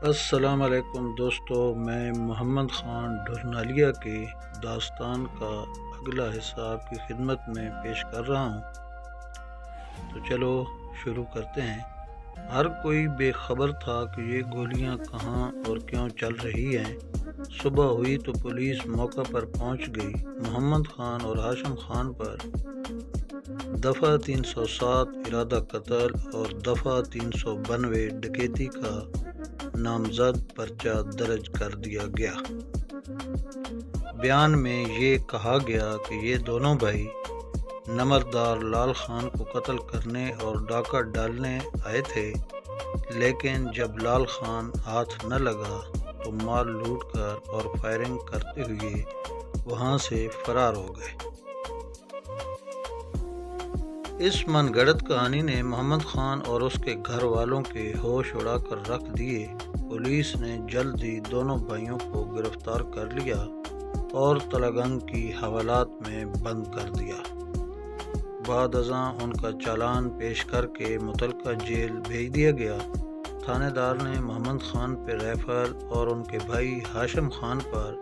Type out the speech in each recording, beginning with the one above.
السلام علیکم دوستو، میں محمد خان ڈھرنالیہ کے داستان کا اگلا حصہ آپ کی خدمت میں پیش کر رہا ہوں۔ تو چلو شروع کرتے ہیں۔ ہر کوئی بے خبر تھا کہ یہ گولیاں کہاں اور کیوں چل رہی ہیں۔ صبح ہوئی تو پولیس موقع پر پہنچ گئی۔ محمد خان اور ہاشم خان پر دفعہ 307 ارادہ قتل اور دفعہ 392 ڈکیتی کا نامزد پرچہ درج کر دیا گیا۔ بیان میں یہ کہا گیا کہ یہ دونوں بھائی نمبردار لال خان کو قتل کرنے اور ڈاکہ ڈالنے آئے تھے، لیکن جب لال خان ہاتھ نہ لگا تو مال لوٹ کر اور فائرنگ کرتے ہوئے وہاں سے فرار ہو گئے۔ اس من گھڑت کہانی نے محمد خان اور اس کے گھر والوں کے ہوش اڑا کر رکھ دیے۔ پولیس نے جلد ہی دونوں بھائیوں کو گرفتار کر لیا اور تلگنگ کی حوالات میں بند کر دیا۔ بعد ازاں ان کا چالان پیش کر کے متعلقہ جیل بھیج دیا گیا۔ تھانے دار نے محمد خان پر رائفل اور ان کے بھائی ہاشم خان پر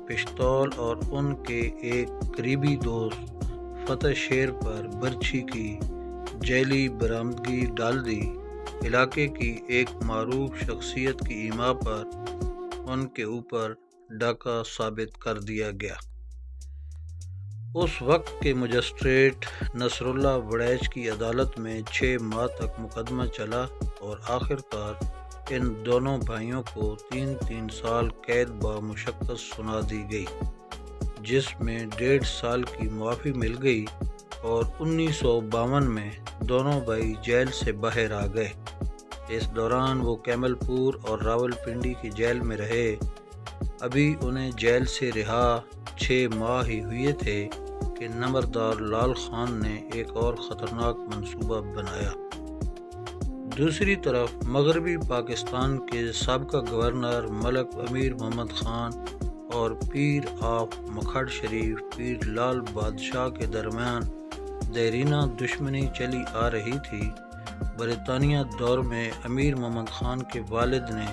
پستول اور ان کے ایک قریبی دوست فتح شیر پر برچھی کی جعلی برآمدگی ڈال دی۔ علاقے کی ایک معروف شخصیت کی ایما پر ان کے اوپر ڈاکہ ثابت کر دیا گیا۔ اس وقت کے مجسٹریٹ نصر اللہ وڑیچ کی عدالت میں 6 ماہ تک مقدمہ چلا اور آخر کار ان دونوں بھائیوں کو 3 سال قید بامشقت سنا دی گئی، جس میں 1.5 سال کی معافی مل گئی اور 1952 میں دونوں بھائی جیل سے باہر آ گئے۔ اس دوران وہ کیمل پور اور راول پنڈی کی جیل میں رہے۔ ابھی انہیں جیل سے رہا 6 ماہ ہی ہوئے تھے کہ نمبردار لال خان نے ایک اور خطرناک منصوبہ بنایا۔ دوسری طرف مغربی پاکستان کے سابقہ گورنر ملک امیر محمد خان اور پیر آف مکھڈ شریف پیر لال بادشاہ کے درمیان دیرینہ دشمنی چلی آ رہی تھی۔ برطانیہ دور میں امیر محمد خان کے والد نے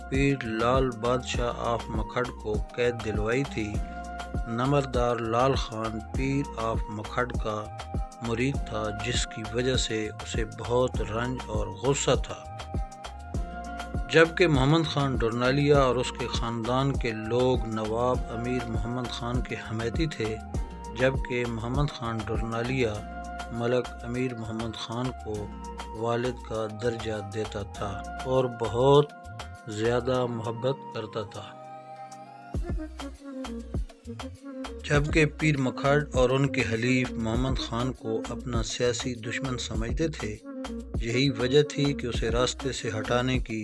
پیر لال بادشاہ آف مکھڈ کو قید دلوائی تھی۔ نمبردار لال خان پیر آف مکھڈ کا مرید تھا، جس کی وجہ سے اسے بہت رنج اور غصہ تھا۔ جبکہ محمد خان ڈھرنالیہ اور اس کے خاندان کے لوگ نواب امیر محمد خان کے حمایتی تھے، جبکہ محمد خان ڈھرنالیہ ملک امیر محمد خان کو والد کا درجہ دیتا تھا اور بہت زیادہ محبت کرتا تھا، جبکہ پیر مکھڈ اور ان کے حلیف محمد خان کو اپنا سیاسی دشمن سمجھتے تھے۔ یہی وجہ تھی کہ اسے راستے سے ہٹانے کی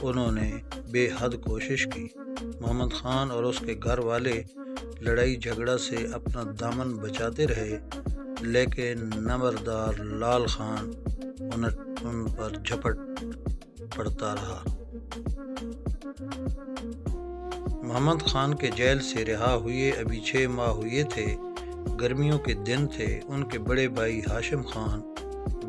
انہوں نے بے حد کوشش کی۔ محمد خان اور اس کے گھر والے لڑائی جھگڑا سے اپنا دامن بچاتے رہے، لیکن نمبردار لال خان ان پر جھپٹ پڑتا رہا۔ محمد خان کے جیل سے رہا ہوئے ابھی 6 ماہ ہوئے تھے۔ گرمیوں کے دن تھے۔ ان کے بڑے بھائی ہاشم خان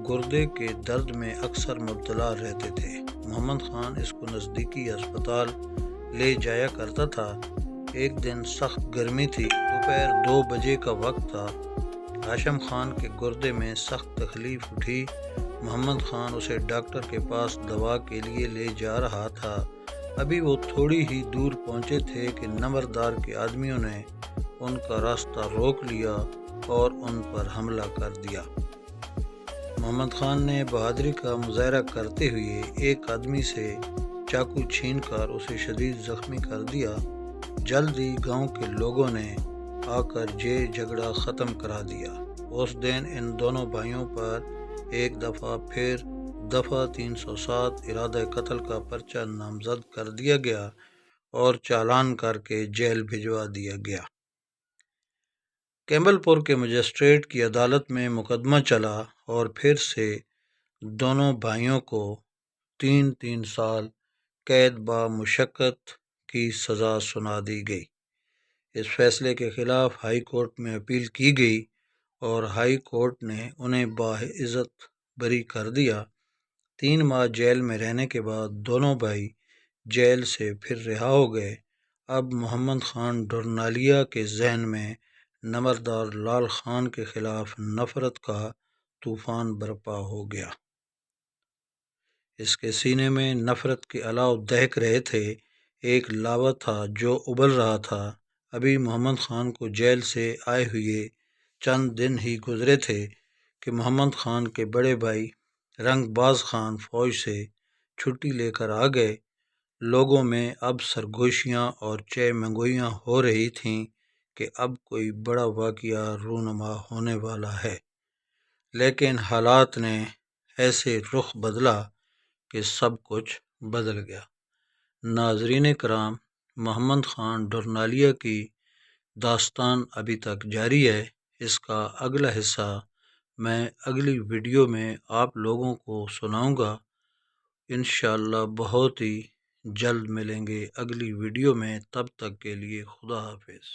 گردے کے درد میں اکثر مبتلا رہتے تھے۔ محمد خان اس کو نزدیکی ہسپتال لے جایا کرتا تھا۔ ایک دن سخت گرمی تھی، دوپہر 2 بجے کا وقت تھا۔ ہاشم خان کے گردے میں سخت تکلیف اٹھی۔ محمد خان اسے ڈاکٹر کے پاس دوا کے لیے لے جا رہا تھا۔ ابھی وہ تھوڑی ہی دور پہنچے تھے کہ نمبردار کے آدمیوں نے ان کا راستہ روک لیا اور ان پر حملہ کر دیا۔ محمد خان نے بہادری کا مظاہرہ کرتے ہوئے ایک آدمی سے چاقو چھین کر اسے شدید زخمی کر دیا۔ جلد ہی گاؤں کے لوگوں نے آ کر یہ جھگڑا ختم کرا دیا۔ اس دن ان دونوں بھائیوں پر ایک دفعہ پھر دفعہ 307 ارادہ قتل کا پرچہ نامزد کر دیا گیا اور چالان کر کے جیل بھجوا دیا گیا۔ کیمل پور کے مجسٹریٹ کی عدالت میں مقدمہ چلا اور پھر سے دونوں بھائیوں کو 3 سال قید بامشقت کی سزا سنا دی گئی۔ اس فیصلے کے خلاف ہائی کورٹ میں اپیل کی گئی اور ہائی کورٹ نے انہیں باعزت بری کر دیا۔ 3 ماہ جیل میں رہنے کے بعد دونوں بھائی جیل سے پھر رہا ہو گئے۔ اب محمد خان ڈورنالیا کے ذہن میں نمبردار لال خان کے خلاف نفرت کا طوفان برپا ہو گیا۔ اس کے سینے میں نفرت کے الاؤ دہک رہے تھے۔ ایک لاوا تھا جو ابل رہا تھا۔ ابھی محمد خان کو جیل سے آئے ہوئے چند دن ہی گزرے تھے کہ محمد خان کے بڑے بھائی رنگ باز خان فوج سے چھٹی لے کر آ گئے۔ لوگوں میں اب سرگوشیاں اور چہ منگوئیاں ہو رہی تھیں کہ اب کوئی بڑا واقعہ رونما ہونے والا ہے، لیکن حالات نے ایسے رخ بدلا کہ سب کچھ بدل گیا۔ ناظرین کرام، محمد خان ڈورنالیا کی داستان ابھی تک جاری ہے۔ اس کا اگلا حصہ میں اگلی ویڈیو میں آپ لوگوں کو سناؤں گا۔ انشاءاللہ بہت ہی جلد ملیں گے اگلی ویڈیو میں، تب تک کے لیے خدا حافظ۔